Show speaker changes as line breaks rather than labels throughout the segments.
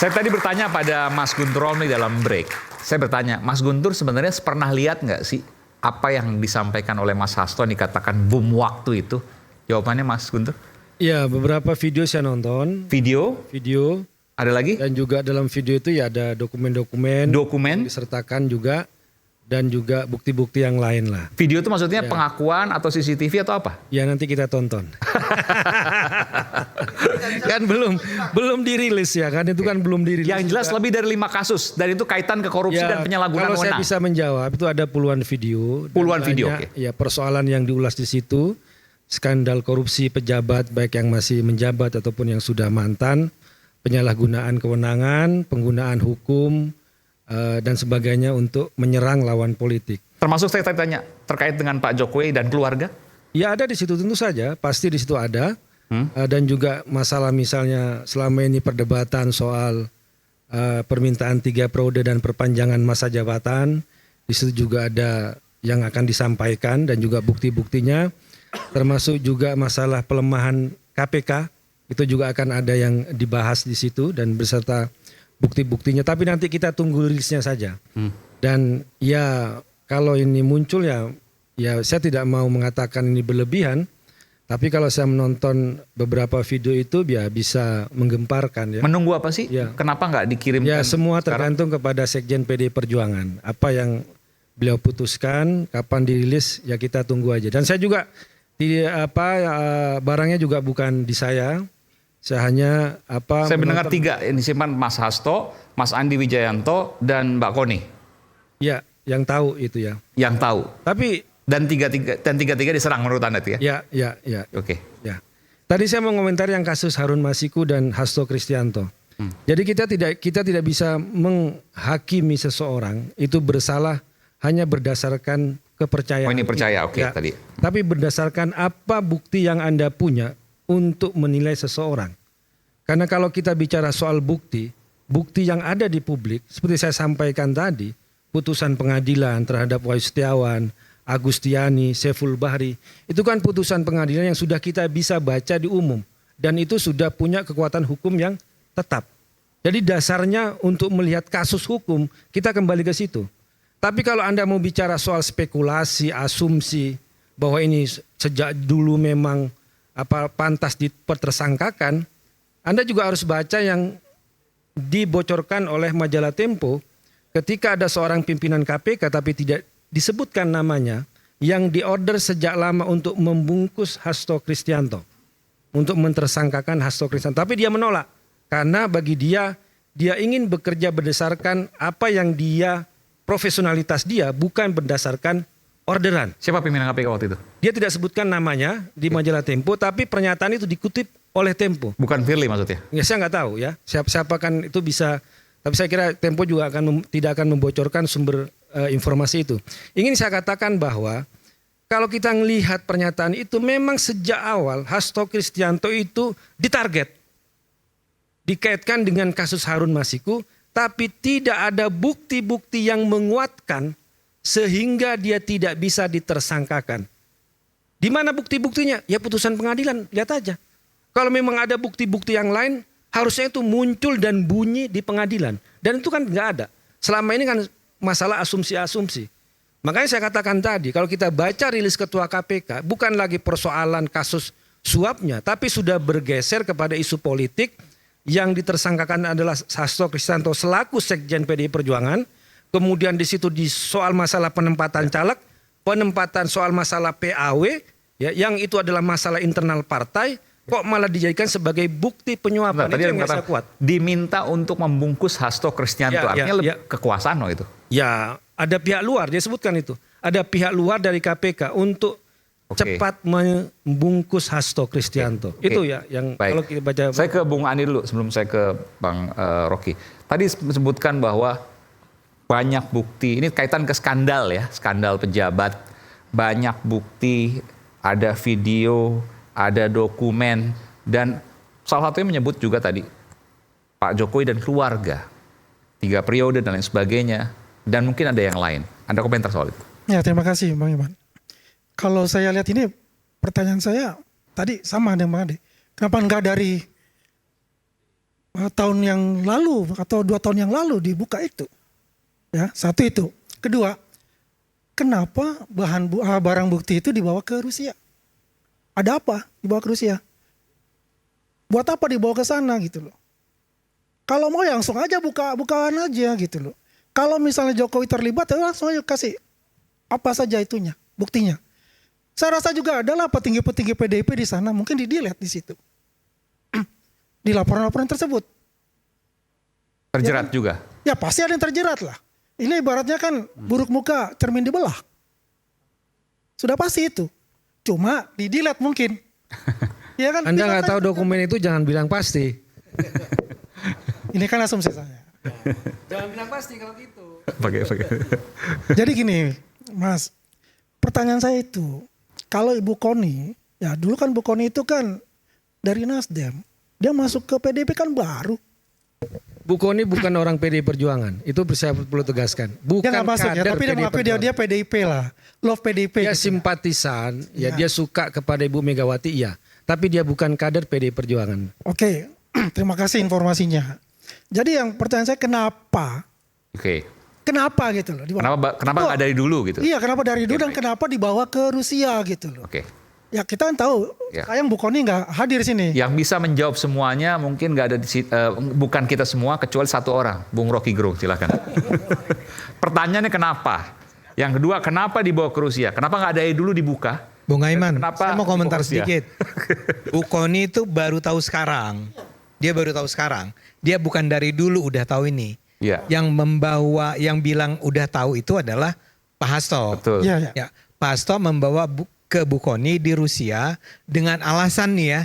Saya tadi bertanya pada Mas Guntur Romli dalam break. Saya bertanya, Mas Guntur sebenarnya pernah lihat nggak sih apa yang disampaikan oleh Mas Hasto yang dikatakan bom waktu itu? Jawabannya Mas Guntur?
Iya, beberapa video saya nonton.
Video?
Video.
Ada lagi?
Dan juga dalam video itu ya ada dokumen-dokumen.
Dokumen?
Disertakan juga. Dan juga bukti-bukti yang lain lah.
Video itu maksudnya
Ya.
pengakuan atau CCTV atau apa?
Ya nanti kita tonton. Kan belum dirilis ya kan, itu kan belum dirilis.
Yang jelas
juga.
lebih dari 5 kasus. Dan itu kaitan ke korupsi dan penyalahgunaan
kalau saya
wewenang.
bisa menjawab, itu ada puluhan video. Dan
Puluhan video,
banyak,
oke.
Ya persoalan yang diulas di situ. Skandal korupsi pejabat baik yang masih menjabat ataupun yang sudah mantan. Penyalahgunaan kewenangan, penggunaan hukum, dan sebagainya untuk menyerang lawan politik.
Termasuk saya tanya terkait dengan Pak Jokowi dan keluarga?
Ya ada di situ tentu saja, pasti di situ ada. Dan juga masalah misalnya selama ini perdebatan soal permintaan 3 periode dan perpanjangan masa jabatan. Di situ juga ada yang akan disampaikan dan juga bukti-buktinya. Termasuk juga masalah pelemahan KPK, itu juga akan ada yang dibahas di situ dan beserta bukti-buktinya. Tapi nanti kita tunggu rilisnya saja. Dan ya kalau ini muncul ya saya tidak mau mengatakan ini berlebihan. Tapi kalau saya menonton beberapa video itu ya bisa menggemparkan ya.
Menunggu apa sih?
Ya.
Kenapa nggak dikirimkan?
Ya semua
sekarang?
tergantung kepada Sekjen PDI Perjuangan. Apa yang beliau putuskan, kapan dirilis ya kita tunggu aja. Dan saya juga barangnya juga bukan di saya. Saya hanya
Saya mendengar 3 yang disimpan Mas Hasto, Mas Andi Wijayanto, dan Mbak Koni.
Ya, yang tahu itu ya.
Yang tahu.
Tapi
Dan tiga-tiga diserang menurut Anda itu ya?
ya.
Oke.
Ya. Tadi saya mau komentar yang kasus Harun Masiku dan Hasto Kristianto. Jadi kita tidak bisa menghakimi seseorang itu bersalah hanya berdasarkan kepercayaan.
Oh ini percaya, oke
Ya.
tadi.
Tapi berdasarkan apa bukti yang Anda punya untuk menilai seseorang. Karena kalau kita bicara soal bukti yang ada di publik, seperti saya sampaikan tadi, putusan pengadilan terhadap Wahyu Setiawan, Agustiani, Saiful Bahri, itu kan putusan pengadilan yang sudah kita bisa baca di umum. Dan itu sudah punya kekuatan hukum yang tetap. Jadi dasarnya untuk melihat kasus hukum, kita kembali ke situ. Tapi kalau Anda mau bicara soal spekulasi, asumsi, bahwa ini sejak dulu memang pantas dipersangkakan, Anda juga harus baca yang dibocorkan oleh majalah Tempo ketika ada seorang pimpinan KPK tapi tidak disebutkan namanya yang diorder sejak lama untuk membungkus Hasto Kristianto, untuk mentersangkakan Hasto Kristianto, tapi dia menolak karena bagi dia ingin bekerja berdasarkan apa yang dia profesionalitas dia, bukan berdasarkan orderan.
Siapa pimpinan KPK waktu itu?
Dia tidak sebutkan namanya di majalah Tempo, tapi pernyataan itu dikutip oleh Tempo.
Bukan Firly maksudnya?
Ya saya nggak tahu ya, siapa kan itu bisa. Tapi saya kira Tempo juga tidak akan membocorkan sumber informasi itu. Ingin saya katakan bahwa kalau kita melihat pernyataan itu memang sejak awal Hasto Kristianto itu ditarget. Dikaitkan dengan kasus Harun Masiku, tapi tidak ada bukti-bukti yang menguatkan sehingga dia tidak bisa ditersangkakan. Di mana bukti-buktinya? Ya putusan pengadilan, lihat aja. Kalau memang ada bukti-bukti yang lain, harusnya itu muncul dan bunyi di pengadilan. Dan itu kan nggak ada. Selama ini kan masalah asumsi-asumsi. Makanya saya katakan tadi, kalau kita baca rilis Ketua KPK, bukan lagi persoalan kasus suapnya, tapi sudah bergeser kepada isu politik yang ditersangkakan adalah Hasto Kristianto selaku Sekjen PDI Perjuangan. Kemudian di situ di soal masalah penempatan caleg, penempatan soal masalah PAW, ya, yang itu adalah masalah internal partai, kok malah dijadikan sebagai bukti penyuapan.
Tadi
itu yang saya kuat.
Diminta untuk membungkus Hasto Kristianto, artinya lebih kekuasaan loh itu.
Ya, ada pihak luar, dia sebutkan itu. Ada pihak luar dari KPK untuk cepat membungkus Hasto Kristianto. Itu ya yang
baik.
Kalau kita baca.
Saya ke Bung Andi dulu sebelum saya ke Bang Rocky. Tadi disebutkan bahwa banyak bukti, ini kaitan ke skandal ya, skandal pejabat. Banyak bukti, ada video, ada dokumen, dan salah satunya menyebut juga tadi Pak Jokowi dan keluarga. 3 periode dan lain sebagainya. Dan mungkin ada yang lain. Ada komentar soal itu?
Ya, terima kasih Bang Iman. Kalau saya lihat ini, pertanyaan saya tadi sama dengan Bang Ade. Kenapa enggak dari tahun yang lalu atau 2 tahun yang lalu dibuka itu. Ya, satu itu. Kedua, kenapa barang bukti itu dibawa ke Rusia? Ada apa dibawa ke Rusia? Buat apa dibawa ke sana gitu loh? Kalau mau ya langsung aja bukaan aja gitu loh. Kalau misalnya Jokowi terlibat ya langsung aja kasih apa saja itunya, buktinya. Saya rasa juga adalah petinggi-petinggi PDIP di sana mungkin di-delete di situ. Di laporan-laporan tersebut.
Terjerat juga.
Ya pasti ada yang terjerat lah. Ini ibaratnya kan buruk muka cermin dibelah. Sudah pasti itu. Cuma di-delete mungkin. Ya kan?
Anda nggak tahu dokumen itu jangan bilang pasti.
Ini kan asumsi saya.
Jangan bilang pasti kalau gitu.
Pakai.
Jadi gini, Mas. Pertanyaan saya itu, kalau Ibu Koni, ya dulu kan Bu Koni itu kan dari Nasdem. Dia masuk ke PDIP kan baru.
Bu Koni bukan orang PDI Perjuangan. Itu saya perlu tegaskan. Bukan
Dia nggak masuk ya,
kader
tapi dia
PDI
mengakui
Perjuangan.
dia PDIP lah. Love PDIP.
Dia
gitu.
simpatisan, ya
Ya.
dia suka kepada Ibu Megawati, iya. Tapi dia bukan kader PDI Perjuangan.
Oke, terima kasih informasinya. Jadi yang pertanyaan saya kenapa?
Oke.
Kenapa gitu loh?
Kenapa nggak dari dulu gitu?
Iya, kenapa dari dulu
Oke,
dan
baik.
kenapa dibawa ke Rusia gitu loh?
Oke.
Ya kita kan tahu,
Ya.
sayang Bu Koni nggak hadir sini.
Yang bisa menjawab semuanya mungkin nggak ada bukan kita semua kecuali satu orang, Bung Rocky Gerung, silakan. Pertanyaannya kenapa? Yang kedua, kenapa dibawa ke Rusia? Kenapa nggak dari dulu dibuka?
Bung Aiman,
Kenapa
saya mau komentar
dibawa ke Rusia?
sedikit. Bu Koni itu baru tahu sekarang. Dia baru tahu sekarang. Dia bukan dari dulu udah tahu ini.
Iya.
Yang membawa, yang bilang udah tahu itu adalah Pak Hasto.
Betul.
Iya, ya.
Ya, Pak Hasto membawa ke Bu Koni di Rusia dengan alasan nih ya,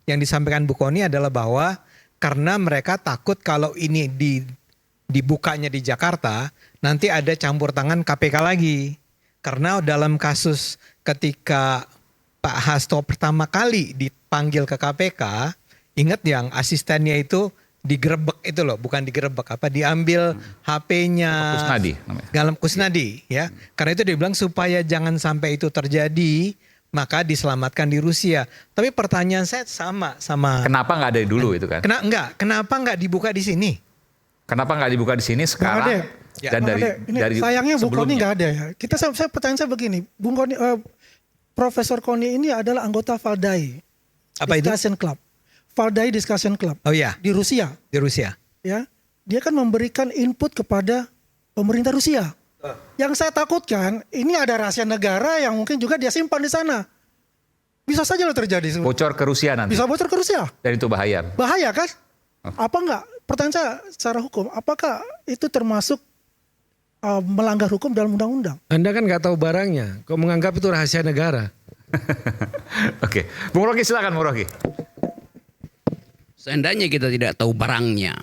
yang disampaikan Bu Koni adalah bahwa karena mereka takut kalau ini dibukanya di Jakarta, nanti ada campur tangan KPK lagi. Karena dalam kasus ketika Pak Hasto pertama kali dipanggil ke KPK, ingat yang asistennya itu digerebek itu loh, bukan digerebek diambil HP-nya.
Kusnadi namanya.
Dalam Kusnadi ya. Karena itu dia bilang supaya jangan sampai itu terjadi, maka diselamatkan di Rusia. Tapi pertanyaan saya sama.
Kenapa nggak dari dulu itu kan?
Kenapa nggak dibuka di sini?
Kenapa nggak dibuka di sini sekarang?
Ade.
Ya.
Dan
Bang
dari,
Ade, ini
dari
sayangnya Bu Koni
sebelumnya.
nggak ada ya. Pertanyaan saya begini, Bung Koni, Profesor Koni ini adalah anggota Valdai
Apa itu?
Discussion Club. Valdai Discussion Club
Oh ya,
di Rusia.
di Rusia.
Ya, dia kan memberikan input kepada pemerintah Rusia. Yang saya takutkan ini ada rahasia negara yang mungkin juga dia simpan di sana. Bisa saja lo terjadi.
Bocor ke Rusia nanti.
Bisa bocor ke Rusia.
Dan itu bahaya.
Bahaya kan? Apa enggak? Pertanyaan saya secara hukum, apakah itu termasuk melanggar hukum dalam undang-undang?
Anda kan nggak tahu barangnya. Kok menganggap itu rahasia negara?
Oke. Bung Rocky silakan Bung Rocky.
Seandainya kita tidak tahu barangnya,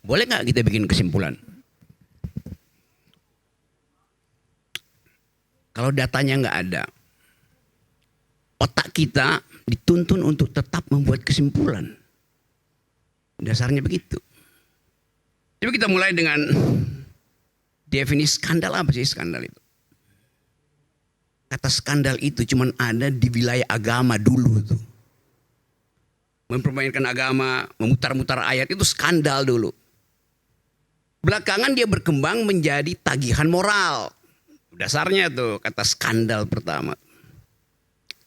boleh nggak kita bikin kesimpulan? Kalau datanya nggak ada, otak kita dituntun untuk tetap membuat kesimpulan. Dasarnya begitu. Coba kita mulai dengan definisi skandal. Apa sih skandal itu? Kata skandal itu cuma ada di wilayah agama dulu tuh. Mempermainkan agama, memutar-mutar ayat itu skandal dulu. Belakangan dia berkembang menjadi tagihan moral. Dasarnya tuh kata skandal pertama.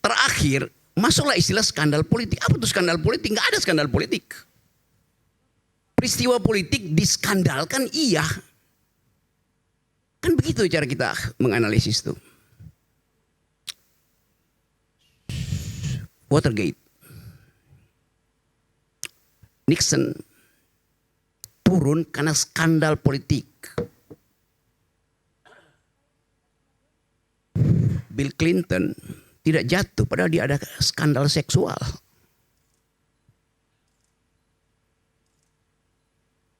Terakhir masuklah istilah skandal politik. Apa tuh skandal politik? Nggak ada skandal politik. Peristiwa politik diskandalkan iya. Kan begitu cara kita menganalisis tuh. Watergate. Nixon turun karena skandal politik. Bill Clinton tidak jatuh padahal dia ada skandal seksual.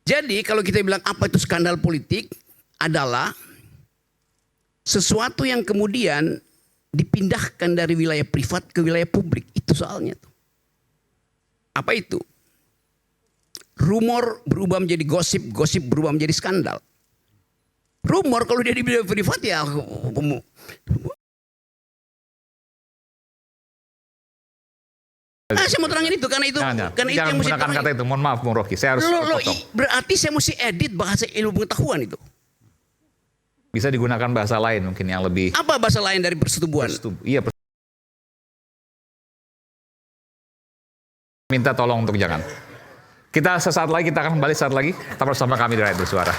Jadi kalau kita bilang apa itu skandal politik adalah sesuatu yang kemudian dipindahkan dari wilayah privat ke wilayah publik. Itu soalnya tuh. Apa itu? Rumor berubah menjadi gosip, gosip berubah menjadi skandal. Rumor kalau dia di wilayah privat ya Saya mau terangin itu karena itu
Jangan
itu yang mesti
menggunakan kata
terangin.
itu. Mohon maaf Bung Rocky, saya harus
Loh,
potong.
berarti saya mesti edit bahasa ilmu pengetahuan itu.
Bisa digunakan bahasa lain mungkin yang lebih
Apa bahasa lain dari persetubuhan?
Iya. Minta tolong untuk jangan. Kita sesaat lagi, kita akan kembali saat lagi. Tetap bersama kami di Rakyat Bersuara.